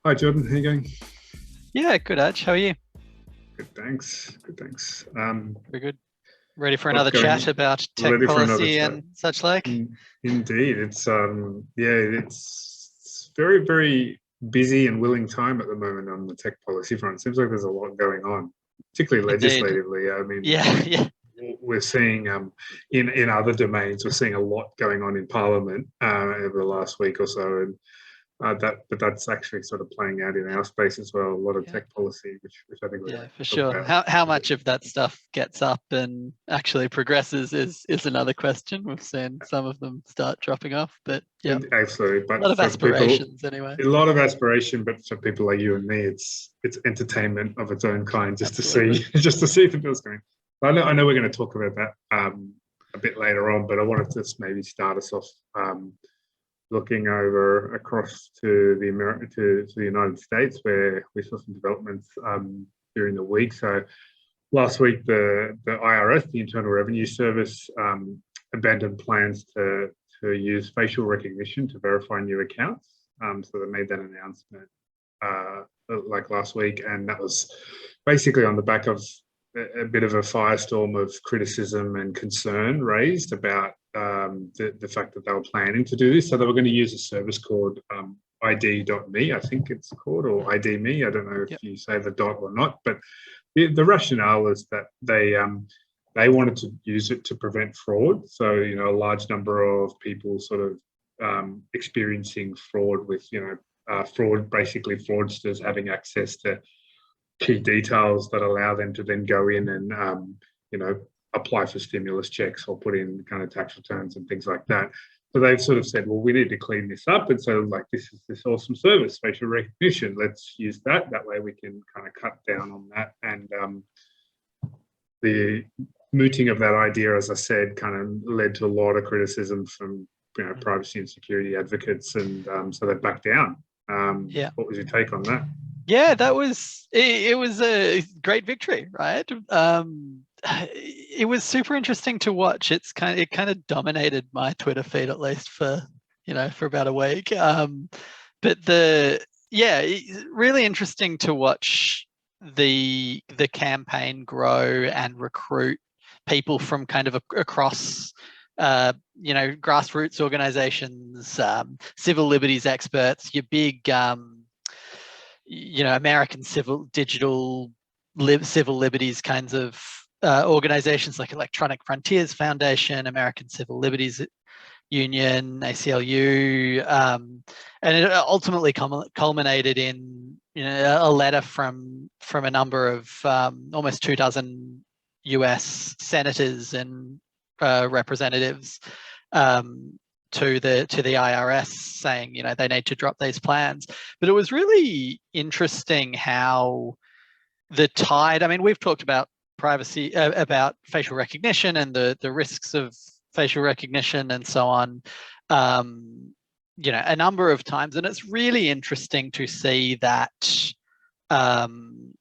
Hi, Jordan. How you going? Yeah, good, Edge. How are you? Good, thanks. Good, thanks. Very good. Ready for What's another chat going? about tech Ready for another policy chat? and such like? Indeed, it's very, very busy and willing time at the moment on the tech policy front. Seems like there's a lot going on, particularly Indeed. legislatively. I mean, Yeah, yeah, we're seeing in other domains, we're seeing a lot going on in Parliament over the last week or so, and that's actually sort of playing out in our space as well. A lot of yeah, tech policy, which I think we're going yeah, for to talk sure. about How a bit. much of that stuff gets up and actually progresses is another question. We've seen some of them start dropping off, but yeah, And absolutely, a but lot of for people, aspirations anyway. a lot of aspiration. But for people like you and me, it's entertainment of its own kind, just to Absolutely. see just to see the bills going. I know we're going to talk about that a bit later on, but I wanted to just maybe start us off looking over across to the United States, where we saw some developments during the week. So last week, the IRS, the Internal Revenue Service, abandoned plans to use facial recognition to verify new accounts. So they made that announcement uh, like last week, and that was basically on the back of a bit of a firestorm of criticism and concern raised about the fact that they were planning to do this. So they were going to use a service called ID.me, I think it's called, or Mhm. ID.me. I don't know if Yep. you say the dot or not, but the rationale is that they wanted to use it to prevent fraud. So a large number of people sort of experiencing fraud with fraud, basically fraudsters having access to key details that allow them to then go in and you know apply for stimulus checks or put in kind of tax returns and things like that. So they've sort of said, well, we need to clean this up, and so like this is this awesome service, facial recognition. Let's use that. That way we can kind of cut down on that. And the mooting of that idea, as I said, kind of led to a lot of criticism from Mhm. privacy and security advocates, and so they backed down. Yeah. What was your take on that? Yeah, that was it was a great victory, right? It was super interesting to watch. It kind of dominated my Twitter feed at least for for about a week. But really interesting to watch the campaign grow and recruit people from kind of across grassroots organizations, civil liberties experts, your big American civil liberties kinds of organizations like Electronic Frontiers Foundation, American Civil Liberties Union, ACLU, and it ultimately culminated in a letter from a number of almost 2 dozen U.S. senators and representatives um, to the IRS saying they need to drop these plans. But it was really interesting how the tide. I mean, we've talked about privacy, about facial recognition and the risks of facial recognition and so on. A number of times, and it's really interesting to see that um,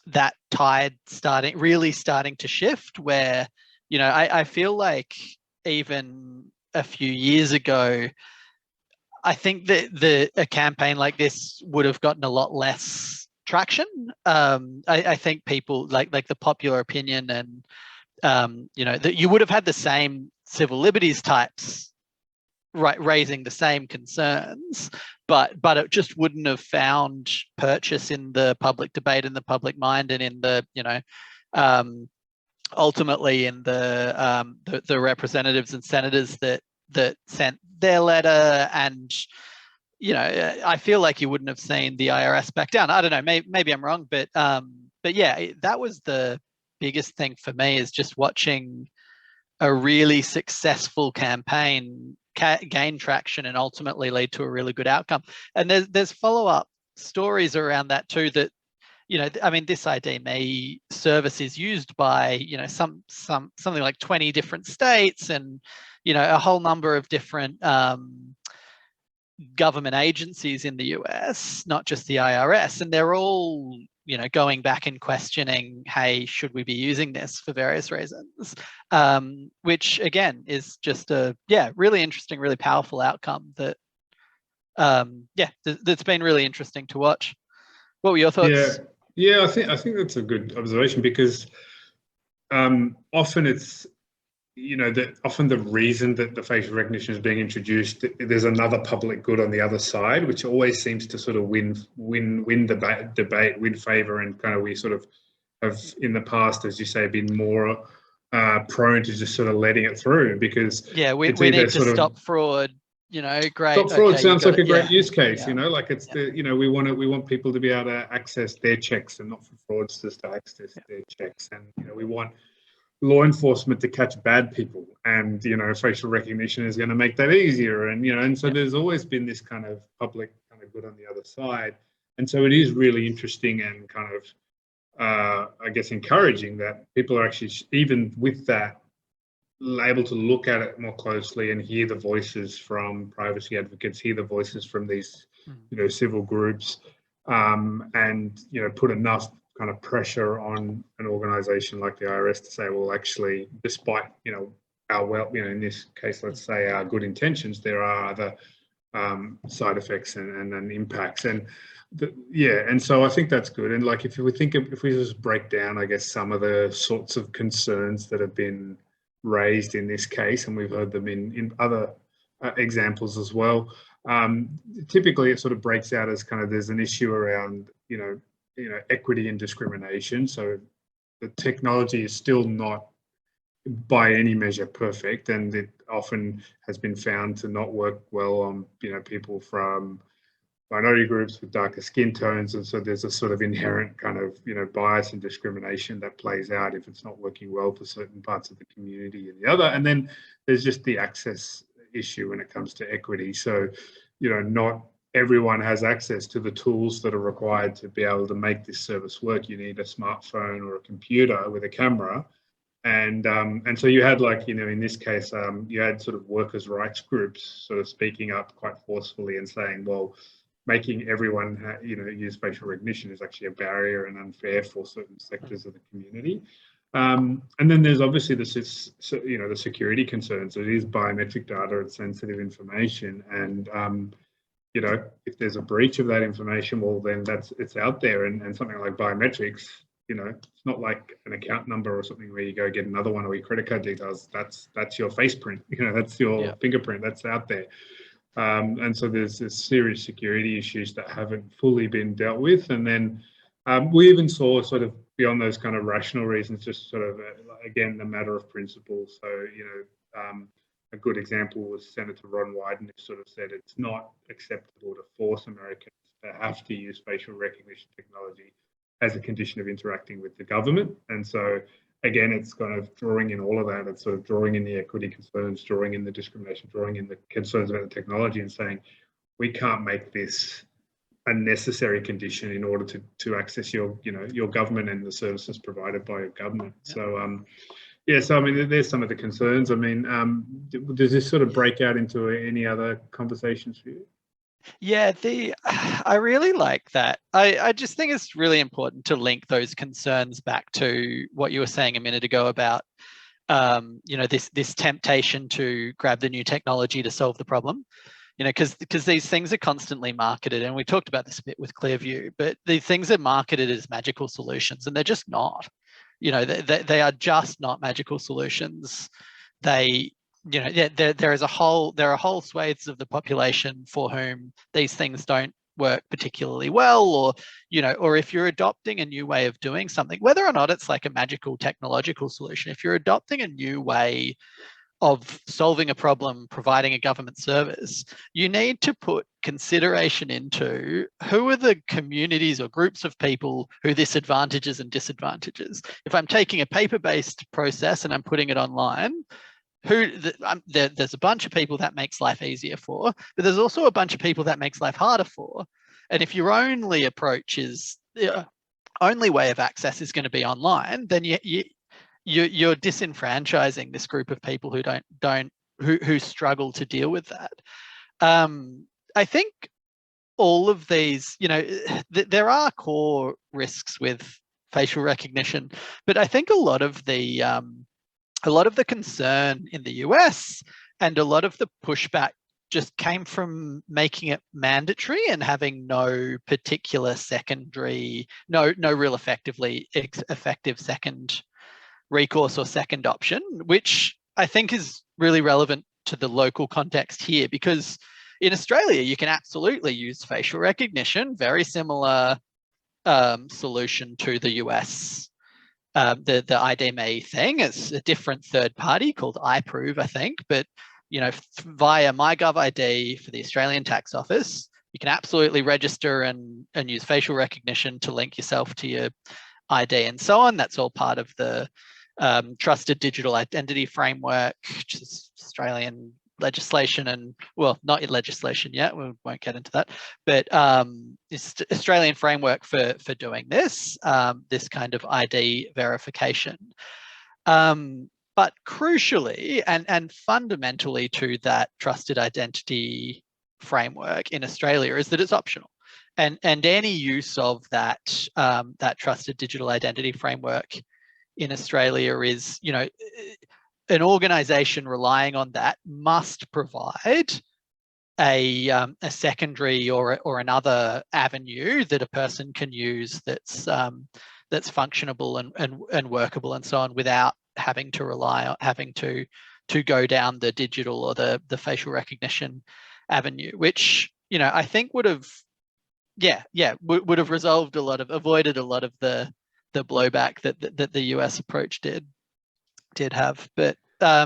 that tide starting to shift. Where I feel like even a few years ago, I think that a campaign like this would have gotten a lot less traction. I think people like the popular opinion and that you would have had the same civil liberties types raising the same concerns, but it just wouldn't have found purchase in the public debate, in the public mind, and in the um, ultimately in the representatives and senators that sent their letter. And I feel like you wouldn't have seen the IRS back down. I don't know, maybe I'm wrong, but yeah, that was the biggest thing for me, is just watching a really successful campaign gain traction and ultimately lead to a really good outcome. And there's follow up stories around that too. That I mean, this ID.me service is used by something like 20 different states, and a whole number of different government agencies in the US, not just the IRS, and they're all going back and questioning, hey, should we be using this for various reasons? Which again is just a really interesting, really powerful outcome that yeah, that's been really interesting to watch. What were your thoughts? Yeah. I think that's a good observation, because often it's, that often the reason that the facial recognition is being introduced, there's another public good on the other side, which always seems to sort of win debate, win favor, and kind of we sort of have in the past, as you say, been more prone to just sort of letting it through, because Yeah, we it's need either to sort of stop fraud. Great. stop fraud Okay, you sounds got like it. a great Yeah, use case, yeah, like it's yeah. we want people to be able to access their checks, and not for fraudsters to access their checks, and we want law enforcement to catch bad people, and facial recognition is going to make that easier, and so there's always been this kind of public kind of good on the other side, and so it is really interesting and kind of I guess encouraging that people are actually, even with that, able to look at it more closely and hear the voices from privacy advocates, hear the voices from these civil groups, and put enough kind of pressure on an organization like the IRS to say, well, actually, despite our in this case, let's say our good intentions, there are other side effects and impacts, and and so I think that's good. And like if we just break down, I guess, some of the sorts of concerns that have been raised in this case, and we've heard them in other examples as well. Typically, it sort of breaks out as kind of there's an issue around equity and discrimination. So the technology is still not by any measure perfect, and it often has been found to not work well on people from minority groups with darker skin tones, and so there's a sort of inherent kind of bias and discrimination that plays out if it's not working well for certain parts of the community and the other. And then there's just the access issue when it comes to equity. So not everyone has access to the tools that are required to be able to make this service work. You need a smartphone or a computer with a camera. And so you had, like, in this case, you had sort of workers' rights groups sort of speaking up quite forcefully and saying, well, making everyone use facial recognition is actually a barrier and unfair for certain sectors of the community. And then there's obviously the security concerns. It is biometric data, it's sensitive information, and if there's a breach of that information, well, then it's out there, and something like biometrics, it's not like an account number or something where you go get another one, or your credit card details. That's your face print, that's your fingerprint, that's out there. And so there's this serious security issues that haven't fully been dealt with. And then we even saw, sort of beyond those kind of rational reasons, just sort of, again, a matter of principle. So, a good example was Senator Ron Wyden, who sort of said it's not acceptable to force Americans to have to use facial recognition technology as a condition of interacting with the government. And so, again, it's kind of drawing in all of that. It's sort of drawing in the equity concerns, drawing in the discrimination, drawing in the concerns about the technology, and saying we can't make this a necessary condition in order to access your government and the services provided by your government. So so I mean, there's some of the concerns. I mean, does this sort of break out into any other conversations for you? Yeah, I really like that. I just think it's really important to link those concerns back to what you were saying a minute ago about this temptation to grab the new technology to solve the problem. Because these things are constantly marketed, and we talked about this a bit with Clearview, but these things are marketed as magical solutions, and they're just not. They are just not magical solutions. There are whole swathes of the population for whom these things don't work particularly well, or if you're adopting a new way of doing something, whether or not it's like a magical technological solution, if you're adopting a new way of solving a problem, providing a government service, you need to put consideration into who are the communities or groups of people who this advantages and disadvantages. If I'm taking a paper-based process and I'm putting it online, there's a bunch of people that makes life easier for, but there's also a bunch of people that makes life harder for. And if your only approach is, only way of access is going to be online, then you're disenfranchising this group of people who struggle to deal with that. I think all of these, there are core risks with facial recognition, but I think a lot of the concern in the US and a lot of the pushback just came from making it mandatory and having no particular secondary, no real effective second recourse or second option, which I think is really relevant to the local context here, because in Australia, you can absolutely use facial recognition, very similar solution to the US, the elevenM thing. It's a different third party called iProve, I think, but via MyGov ID for the Australian Tax Office, you can absolutely register and use facial recognition to link yourself to your ID and so on. That's all part of the Trusted Digital Identity Framework, which is Australian legislation, and well, not legislation yet, we won't get into that, but it's Australian framework for doing this, this kind of ID verification. But crucially and fundamentally to that trusted identity framework in Australia is that it's optional. And any use of that that trusted digital identity framework in Australia is, an organization relying on that must provide a secondary or another avenue that a person can use that's functionable and workable and so on, without having to rely on having to go down the digital or the facial recognition avenue, which I think would have avoided a lot of the blowback that the US approach did have. But so I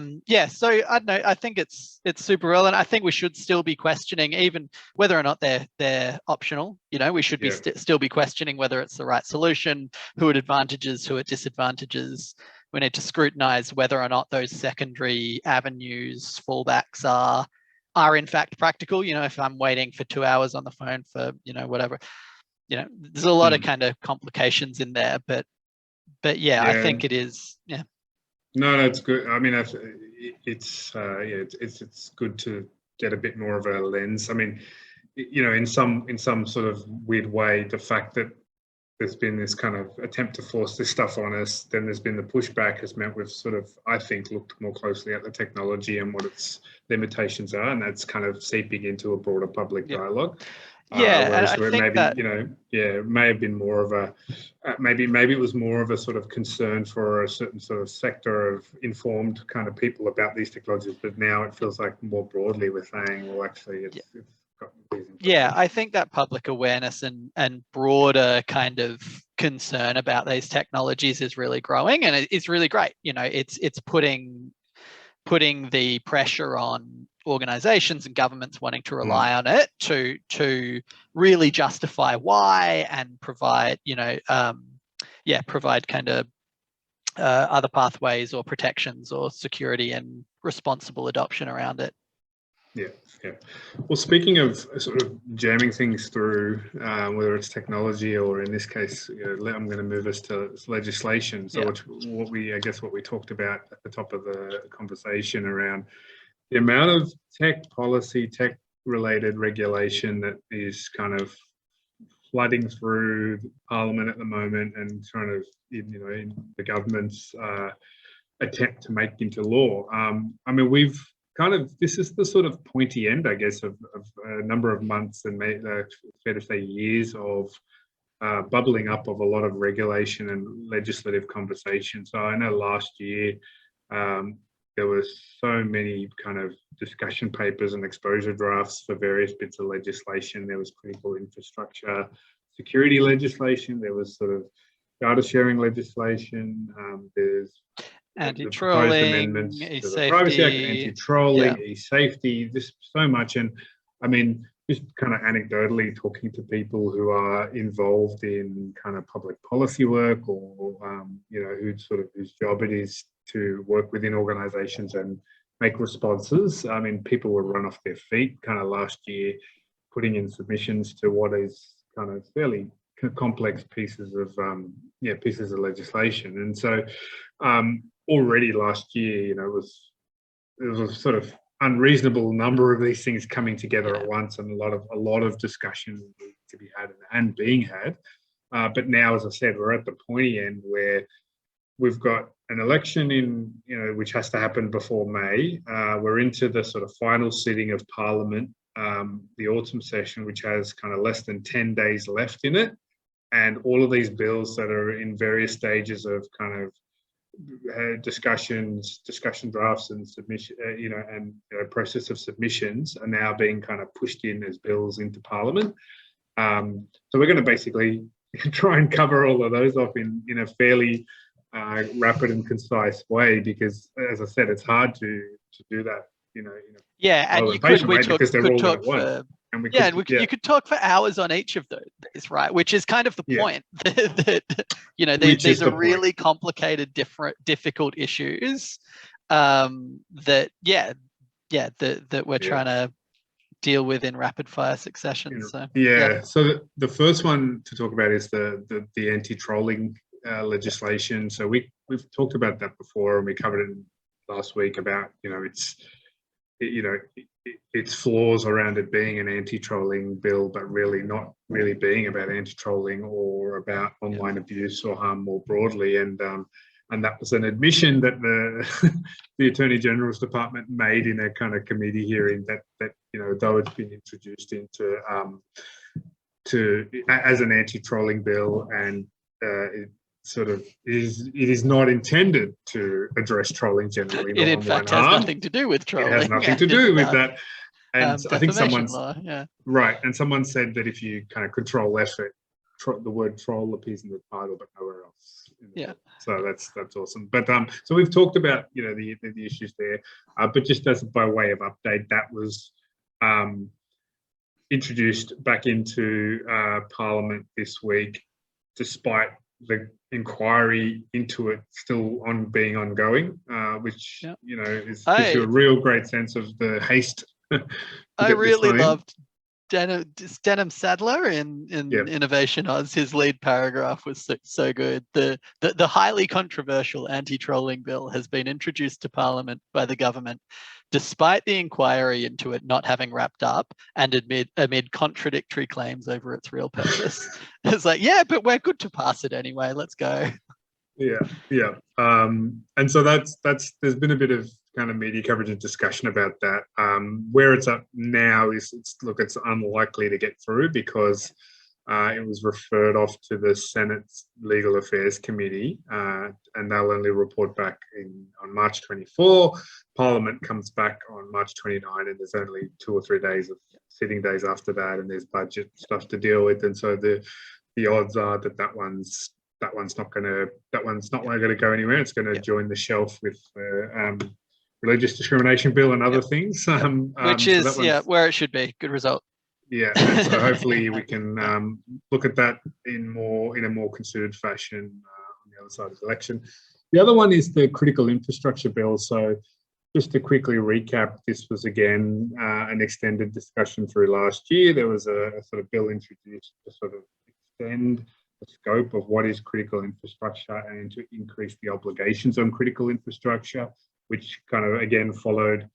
don't know, I think it's super relevant. I think we should still be questioning, even whether or not they're optional. We should be still be questioning whether it's the right solution, who it advantages, who it disadvantages. We need to scrutinize whether or not those secondary avenues, fallbacks are in fact practical. If I'm waiting for 2 hours on the phone for whatever, there's a lot of kind of complications in there, but I think it is. No, it's good. I mean, it's good to get a bit more of a lens. I mean, in some sort of weird way, the fact that there's been this kind of attempt to force this stuff on us, then there's been the pushback has meant we've sort of, I think, looked more closely at the technology and what its limitations are, and that's kind of seeping into a broader public dialogue. And I think maybe that it may have been more of a maybe it was more of a sort of concern for a certain sort of sector of informed kind of people about these technologies, but now it feels like more broadly we're saying, well, actually it's got these implications. I think that public awareness and broader kind of concern about these technologies is really growing, and it's really great. It's putting the pressure on organizations and governments wanting to rely on it to really justify why and provide provide kind of other pathways or protections or security and responsible adoption around it. Well, speaking of sort of jamming things through, whether it's technology or in this case, I'm going to move us to legislation. So what we talked about at the top of the conversation around the amount of tech policy, tech related regulation that is kind of flooding through Parliament at the moment and trying to, in the government's attempt to make into law. I mean, we've kind of, this is the sort of pointy end, I guess, of a number of months and fair to say years of bubbling up of a lot of regulation and legislative conversation. So I know last year there was so many kind of discussion papers and exposure drafts for various bits of legislation. There was critical infrastructure security legislation. There was sort of data sharing legislation. There's anti-trolling, amendments to the Privacy Act, anti-trolling, e-safety, just so much. And I mean, just kind of anecdotally talking to people who are involved in kind of public policy work or, whose job it is to work within organizations and make responses. I mean, people were run off their feet kind of last year, putting in submissions to what is kind of fairly complex pieces of legislation. And so already last year, it was a sort of unreasonable number of these things coming together at once, and a lot of discussion to be had and being had. But now, as I said, we're at the pointy end where we've got an election in, which has to happen before May. We're into the sort of final sitting of Parliament, the autumn session, which has kind of less than 10 days left in it. And all of these bills that are in various stages of kind of discussion drafts and submission, process of submissions are now being kind of pushed in as bills into Parliament. So we're going to basically try and cover all of those off in a fairly rapid and concise way, because, as I said, it's hard to do that. Yeah, and you could talk for you could talk for hours on each of those, right? Which is kind of the point that these are really complicated, difficult issues that we're trying to deal with in rapid fire succession. So so the first one to talk about is the anti-trolling legislation. So we've talked about that before, and we covered it last week about its flaws around it being an anti-trolling bill, but really not really being about anti-trolling or about online abuse or harm more broadly. And that was an admission that the Attorney General's Department made in a kind of committee hearing, that though it's been introduced into as an anti-trolling bill, and it is not intended to address trolling generally. It in fact has nothing to do with trolling. It has nothing to do with that. And I think right. And someone said that if you kind of control F it, the word troll appears in the title, but nowhere else. So that's awesome. But so we've talked about the issues there, but just as by way of update, that was introduced back into Parliament this week, despite the inquiry into it still being ongoing, which gives you a real great sense of the haste. I really loved Denham Sadler in Innovation Oz. His lead paragraph was so good. The highly controversial anti-trolling bill has been introduced to Parliament by the government, despite the inquiry into it not having wrapped up, and amid contradictory claims over its real purpose. It's like, but we're good to pass it anyway. Let's go. And so that's there's been a bit of kind of media coverage and discussion about that. Where it's at now is it's unlikely to get through, because it was referred off to the Senate's Legal Affairs Committee, and they'll only report back on March 24. Parliament comes back on March 29, and there's only 2 or 3 days of sitting days after that, and there's budget stuff to deal with. And so the odds are that one's not going to go anywhere. It's going to join the shelf with religious discrimination bill and other things, which is where it should be. Good result. And so hopefully we can look at that in a more considered fashion on the other side of the election. The other one is the critical infrastructure bill. So just to quickly recap, this was again an extended discussion through last year. There was a sort of bill introduced to sort of extend the scope of what is critical infrastructure and to increase the obligations on critical infrastructure, which kind of again followed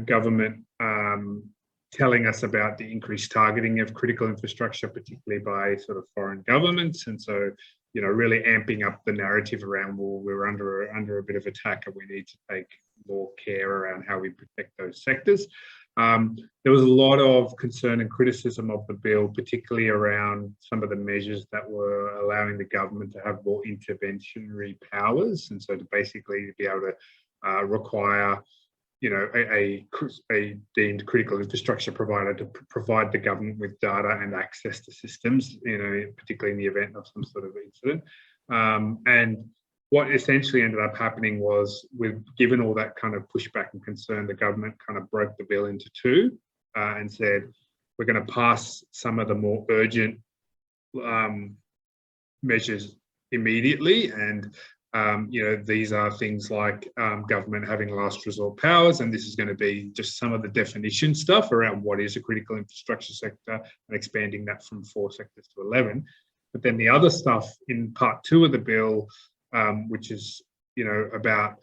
government telling us about the increased targeting of critical infrastructure, particularly by sort of foreign governments. And so really amping up the narrative around, well, we're under a bit of attack and we need to take more care around how we protect those sectors. There was a lot of concern and criticism of the bill, particularly around some of the measures that were allowing the government to have more interventionary powers. And so to basically be able to require a deemed critical infrastructure provider to provide the government with data and access to systems, particularly in the event of some sort of incident. And what essentially ended up happening was, given all that kind of pushback and concern, the government kind of broke the bill into two and said, we're going to pass some of the more urgent measures immediately. And these are things like government having last resort powers, and this is going to be just some of the definition stuff around what is a critical infrastructure sector and expanding that from 4 sectors to 11. But then the other stuff in part 2 of the bill, which is about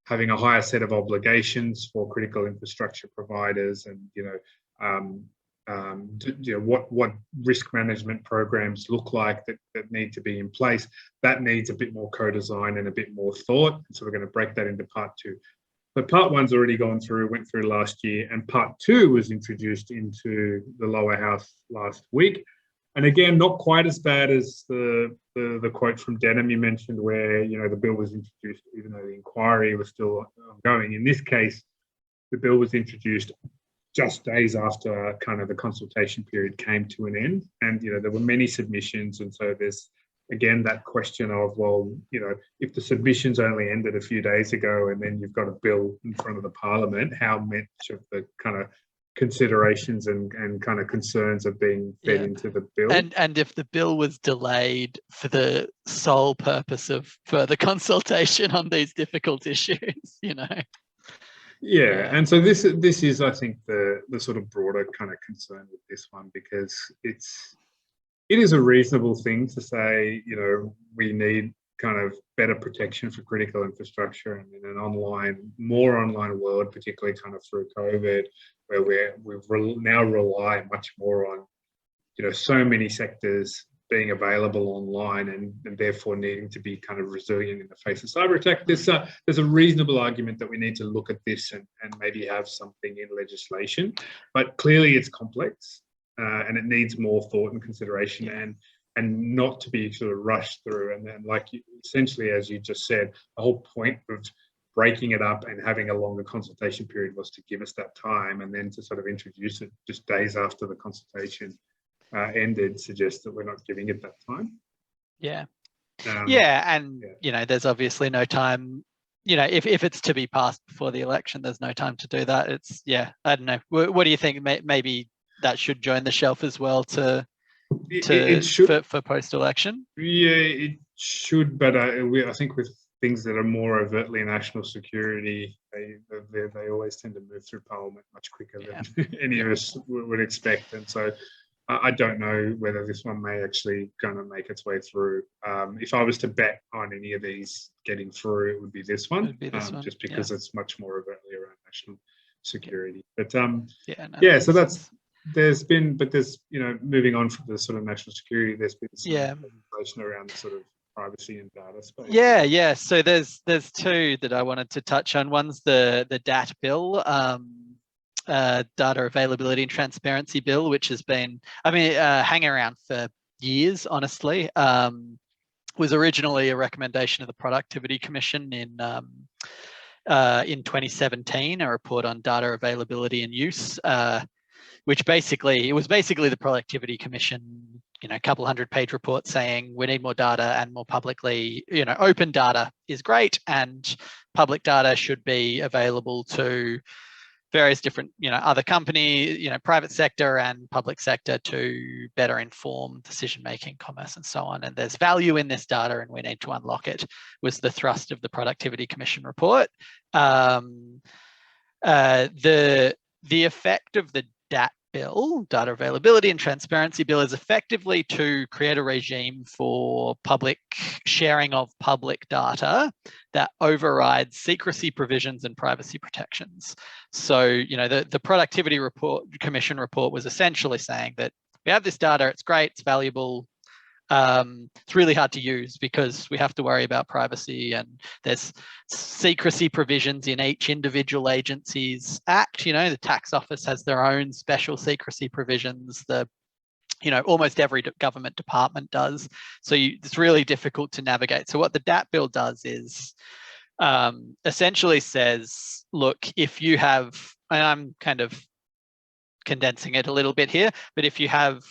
having a higher set of obligations for critical infrastructure providers, and what risk management programs look like that need to be in place. That needs a bit more co-design and a bit more thought. So we're going to break that into part two. But part one's already went through last year, and part two was introduced into the lower house last week. And again, not quite as bad as the quote from Denham you mentioned, where the bill was introduced even though the inquiry was still ongoing. In this case, the bill was introduced just days after kind of the consultation period came to an end, and there were many submissions, and so there's again that question of, well, if the submissions only ended a few days ago and then you've got a bill in front of the Parliament, how much of the kind of considerations and kind of concerns are being fed into the bill? And if the bill was delayed for the sole purpose of further consultation on these difficult issues, Yeah, and so this is, I think, the sort of broader kind of concern with this one, because it is a reasonable thing to say, we need kind of better protection for critical infrastructure, and in an more online world, particularly kind of through COVID, where we now rely much more on, so many sectors being available online and therefore needing to be kind of resilient in the face of cyber attack. There's a reasonable argument that we need to look at this and maybe have something in legislation, but clearly it's complex and it needs more thought and consideration and not to be sort of rushed through. And then, essentially, as you just said, the whole point of breaking it up and having a longer consultation period was to give us that time, and then to sort of introduce it just days after the consultation ended suggests that we're not giving it that time. There's obviously no time. If it's to be passed before the election, there's no time to do that. It's I don't know. What do you think? Maybe that should join the shelf as well it should, for post-election. Yeah, it should, but I think with things that are more overtly national security, they always tend to move through Parliament much quicker than any of us would expect, and so I don't know whether this one may actually kind of make its way through. If I was to bet on any of these getting through, it would be this one, just because it's much more overtly around national security. But so that's there's moving on from the sort of national security, there's been some legislation around the sort of privacy and data space. So there's two that I wanted to touch on. One's the DAT bill. Data Availability and Transparency Bill, which has been, hanging around for years, honestly. Was originally a recommendation of the Productivity Commission in 2017, a report on data availability and use, which it was basically the Productivity Commission, a couple 100-page report saying we need more data, and more publicly, open data is great, and public data should be available to various different, other companies, private sector and public sector, to better inform decision-making, commerce, and so on. And there's value in this data, and we need to unlock it, was the thrust of the Productivity Commission report. The effect of the DAT bill, Data Availability and Transparency Bill, is effectively to create a regime for public sharing of public data that overrides secrecy provisions and privacy protections. So, the Productivity Commission report was essentially saying that we have this data, it's great, it's valuable, it's really hard to use because we have to worry about privacy, and there's secrecy provisions in each individual agency's act. The tax office has their own special secrecy provisions. Almost every government department does. So it's really difficult to navigate. So what the DAT bill does is essentially says, look, if you have, and I'm kind of condensing it a little bit here, but if you have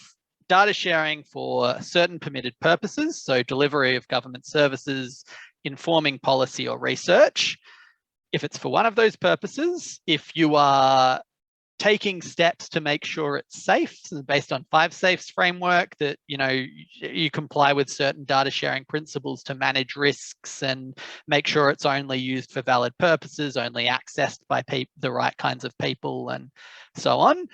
data sharing for certain permitted purposes, so delivery of government services, informing policy or research, if it's for one of those purposes, if you are taking steps to make sure it's safe, so based on 5 Safes framework, that you comply with certain data sharing principles to manage risks and make sure it's only used for valid purposes, only accessed by the right kinds of people, and so on.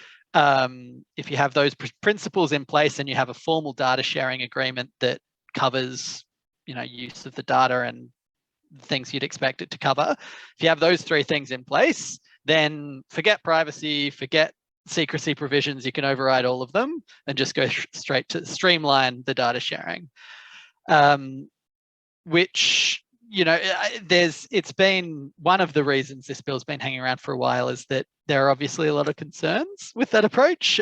If you have those principles in place and you have a formal data sharing agreement that covers, use of the data and things you'd expect it to cover, if you have those 3 things in place, then forget privacy, forget secrecy provisions, you can override all of them and just go straight to streamline the data sharing, which, you know, it's been one of the reasons this bill's been hanging around for a while is that there are obviously a lot of concerns with that approach,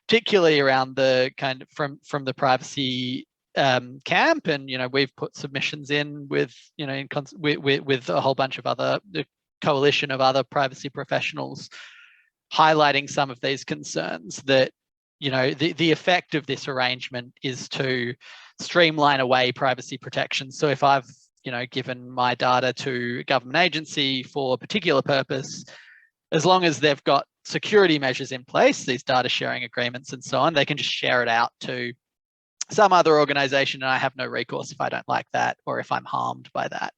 particularly around the kind of from the privacy camp. And, you know, we've put submissions in with, you know, with a whole bunch of other, the coalition of other privacy professionals highlighting some of these concerns that, you know, the effect of this arrangement is to streamline away privacy protection. So if I've, you know, given my data to a government agency for a particular purpose, as long as they've got security measures in place, these data sharing agreements and so on, they can just share it out to some other organization and I have no recourse if I don't like that or if I'm harmed by that.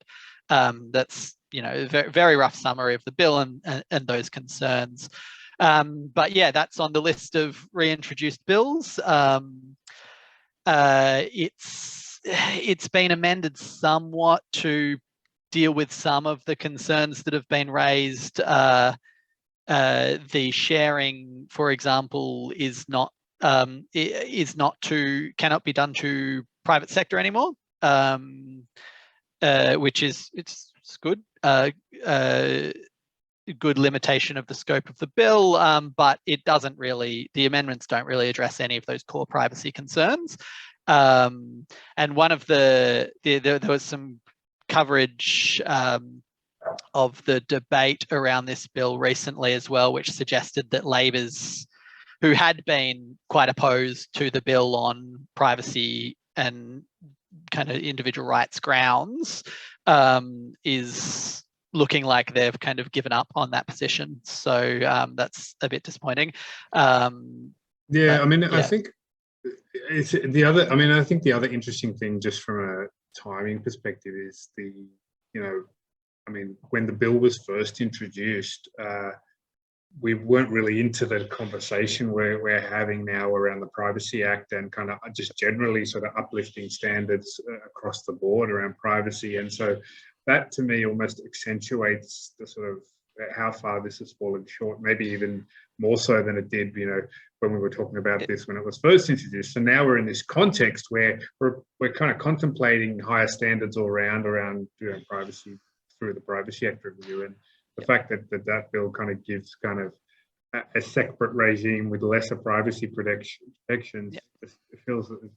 That's, you know, a very, very rough summary of the bill and those concerns. But yeah, that's on the list of reintroduced bills. It's been amended somewhat to deal with some of the concerns that have been raised. The sharing, for example, cannot be done to private sector anymore, which is it's good. Good limitation of the scope of the bill, but it doesn't really, the amendments don't really address any of those core privacy concerns. And one of there was some coverage of the debate around this bill recently as well, which suggested that Labor's, who had been quite opposed to the bill on privacy and kind of individual rights grounds, is looking like they've kind of given up on that position. So that's a bit disappointing. I think it's the other, I think the other interesting thing just from a timing perspective is when the bill was first introduced, we weren't really into the conversation we're having now around the Privacy Act and kind of just generally sort of uplifting standards across the board around privacy. And so that to me almost accentuates the sort of how far this has fallen short, maybe even more so than it did, when we were talking about this when it was first introduced. So now we're in this context where we're kind of contemplating higher standards all around privacy through the Privacy Act review. And the fact that bill kind of gives kind of a separate regime with lesser privacy protections, it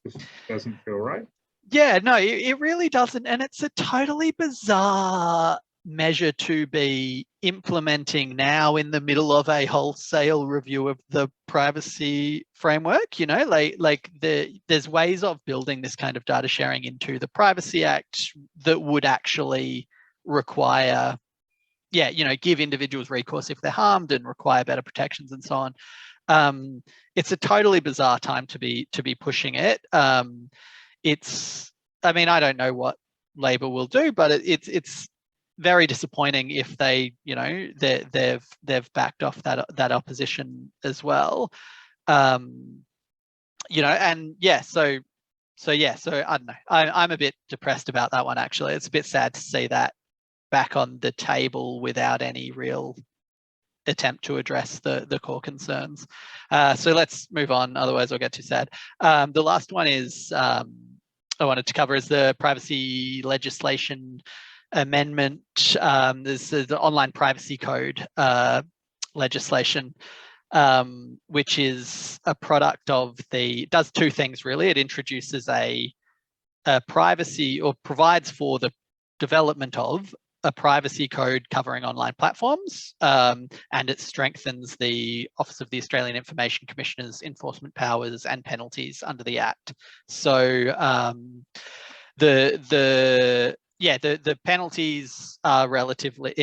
just doesn't feel right. Yeah, no, it really doesn't. And it's a totally bizarre measure to be implementing now in the middle of a wholesale review of the privacy framework. You know, there's ways of building this kind of data sharing into the Privacy Act that would actually require, give individuals recourse if they're harmed and require better protections and so on. It's a totally bizarre time to be pushing it. I don't know what Labor will do, but it's very disappointing if they've backed off that opposition as well. So I don't know. I'm a bit depressed about that one, actually. It's a bit sad to see that back on the table without any real attempt to address the core concerns. So let's move on, otherwise I'll get too sad. The last one is I wanted to cover is the privacy legislation amendment. There's the online privacy code legislation, which is a product of does two things really. It introduces a privacy, or provides for the development of a privacy code covering online platforms, and it strengthens the Office of the Australian Information Commissioner's enforcement powers and penalties under the Act. So the penalties are relatively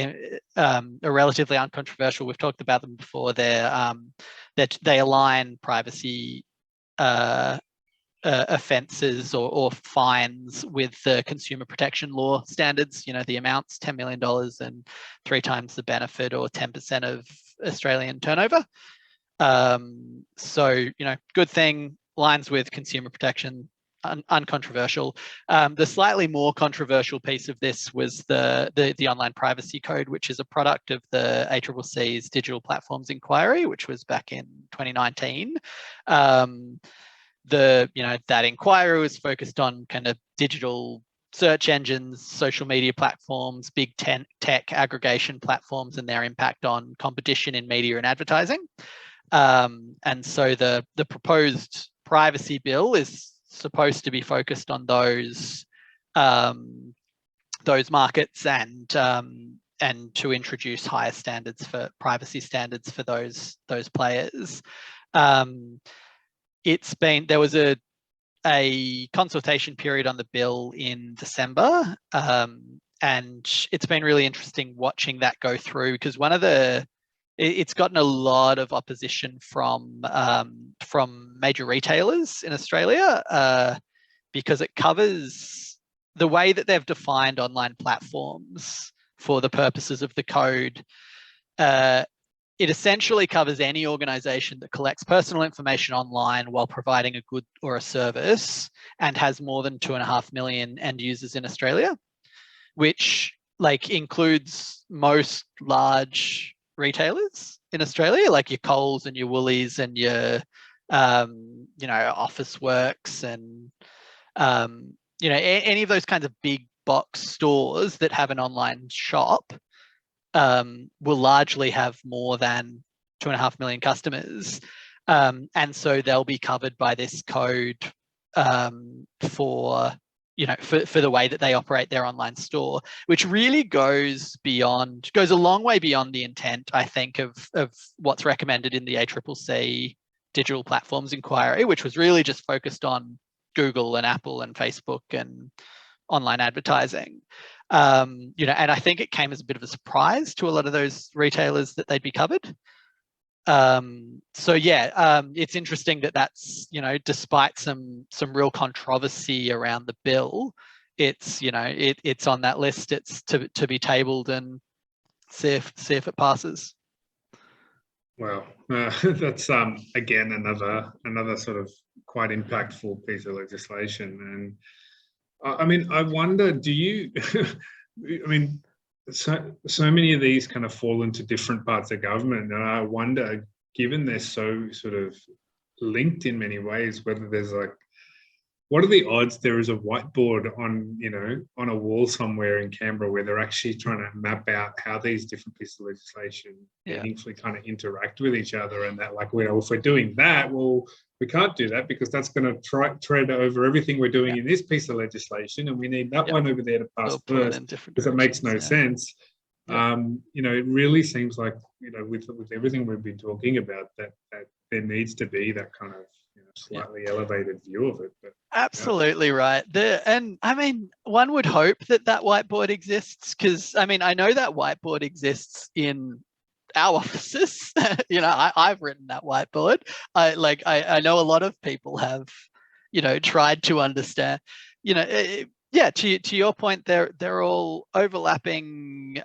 uncontroversial. We've talked about them before. That they align privacy offences or fines with the consumer protection law standards. The amounts, $10 million and 3 times the benefit, or 10% of Australian turnover. So good thing, lines with consumer protection uncontroversial. The slightly more controversial piece of this was the online privacy code, which is a product of the ACCC's Digital Platforms Inquiry, which was back in 2019. That inquiry was focused on kind of digital search engines, social media platforms, big tech aggregation platforms, and their impact on competition in media and advertising. And so the proposed privacy bill is supposed to be focused on those markets and to introduce higher standards for privacy standards for those players. There was a consultation period on the bill in December, and it's been really interesting watching that go through, because it's gotten a lot of opposition from major retailers in Australia, because it covers the way that they've defined online platforms for the purposes of the code. It essentially covers any organization that collects personal information online while providing a good or a service and has more than 2.5 million end users in Australia, which includes most large retailers in Australia, like your Coles and your Woolies and your Officeworks and any of those kinds of big box stores that have an online shop will largely have more than 2.5 million customers, and so they'll be covered by this code for the way that they operate their online store, which really goes a long way beyond the intent, I think, of what's recommended in the ACCC Digital Platforms Inquiry, which was really just focused on Google and Apple and Facebook and online advertising. And I think it came as a bit of a surprise to a lot of those retailers that they'd be covered. It's interesting that's, despite some real controversy around the bill, it's on that list. It's to be tabled and see if it passes. Well, that's again another sort of quite impactful piece of legislation. And I mean, I wonder, do you? I mean, so many of these kind of fall into different parts of government, and I wonder, given they're so sort of linked in many ways, whether there's what are the odds there is a whiteboard on a wall somewhere in Canberra where they're actually trying to map out how these different pieces of legislation meaningfully kind of interact with each other, and that if we're doing that, well, we can't do that because that's going to tread over everything we're doing in this piece of legislation, and we need that one over there to pass first, because it makes no sense. It really seems like, with everything we've been talking about, that there needs to be that kind of slightly elevated view of it. But, absolutely right. And I mean, one would hope that whiteboard exists, because I mean, I know that whiteboard exists in our offices. I've written that whiteboard. I know a lot of people have, tried to understand. To your point, they're all overlapping,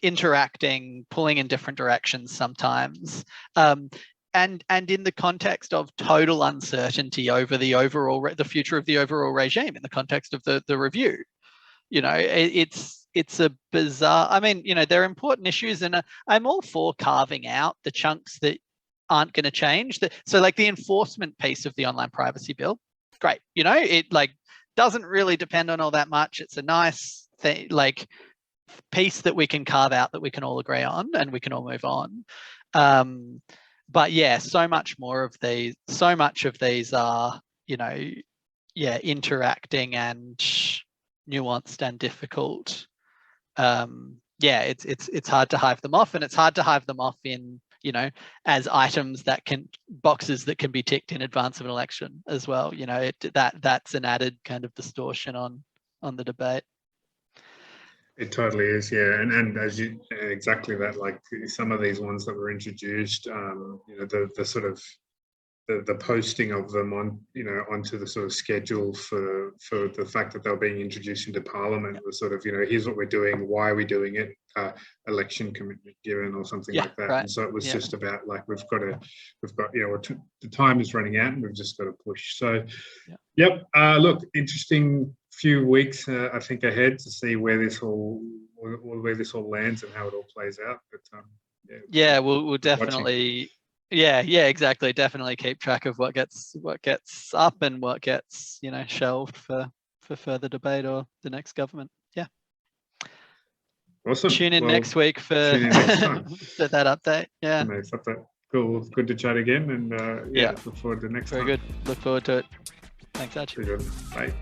interacting, pulling in different directions sometimes. And in the context of total uncertainty over the future of the overall regime, in the context of the review, it's a bizarre. I mean, they're important issues, and I'm all for carving out the chunks that aren't going to change. So the enforcement piece of the online privacy bill, great. It doesn't really depend on all that much. It's a nice thing, piece that we can carve out, that we can all agree on, and we can all move on. But so much of these are, interacting and nuanced and difficult. It's hard to hive them off, and it's hard to hive them off in, as items boxes that can be ticked in advance of an election as well. That's an added kind of distortion on the debate. It totally is, yeah, and as you exactly that, some of these ones that were introduced, the sort of the posting of them on, onto the sort of schedule for the fact that they're being introduced into Parliament was sort of, here's what we're doing, why are we doing it, election commitment given or something like that. Right. And so it was just about we've got the time is running out and we've just got to push. So Yep. Look, interesting few weeks, I think, ahead to see where this all lands and how it all plays out. But yeah, we'll definitely. Yeah, exactly. Definitely keep track of what gets up and what gets, you know, shelved for further debate or the next government. Yeah. Awesome. Tune in next week for tune in next time. for that update. Yeah. The next update. Cool. Good to chat again, and Yeah. look forward to next Very time. good. Look forward to it. Thanks, Archie. Bye.